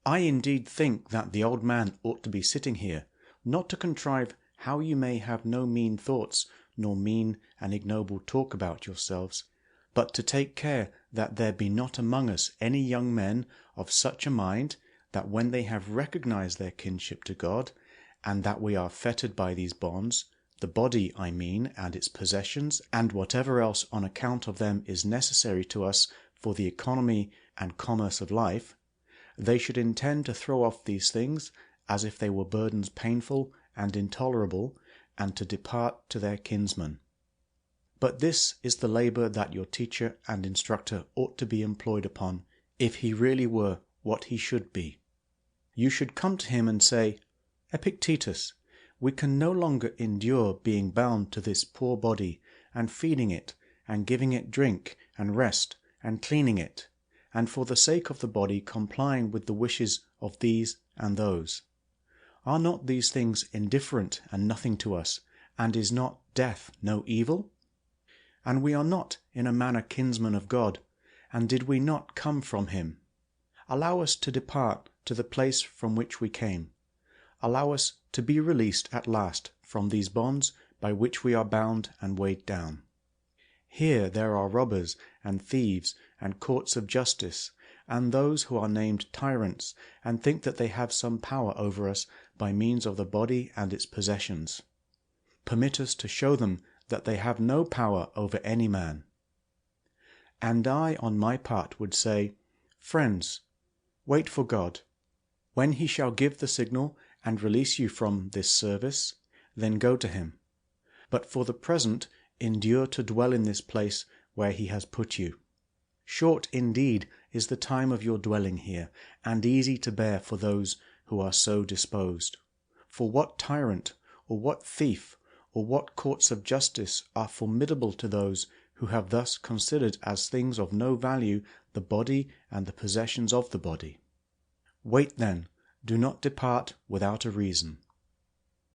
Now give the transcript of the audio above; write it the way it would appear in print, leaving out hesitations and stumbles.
I indeed think that the old man ought to be sitting here, not to contrive how you may have no mean thoughts, nor mean and ignoble talk about yourselves, but to take care that there be not among us any young men of such a mind, that when they have recognized their kinship to God, and that we are fettered by these bonds, the body, I mean, and its possessions, and whatever else on account of them is necessary to us for the economy and commerce of life, they should intend to throw off these things as if they were burdens painful and intolerable, and to depart to their kinsmen. But this is the labour that your teacher and instructor ought to be employed upon, if he really were what he should be. You should come to him and say, Epictetus, we can no longer endure being bound to this poor body, and feeding it, and giving it drink, and rest, and cleaning it, and for the sake of the body complying with the wishes of these and those. Are not these things indifferent and nothing to us, and is not death no evil? And we are not in a manner kinsmen of God, and did we not come from him? Allow us to depart to the place from which we came. Allow us to be released at last from these bonds by which we are bound and weighed down. Here there are robbers and thieves and courts of justice, and those who are named tyrants, and think that they have some power over us by means of the body and its possessions. Permit us to show them that they have no power over any man. And I, on my part, would say, Friends, wait for God. When he shall give the signal and release you from this service, then go to him. But for the present endure to dwell in this place where he has put you. Short indeed is the time of your dwelling here, and easy to bear for those who are so disposed. For what tyrant, or what thief, or what courts of justice are formidable to those who have thus considered as things of no value the body and the possessions of the body? Wait then, do not depart without a reason.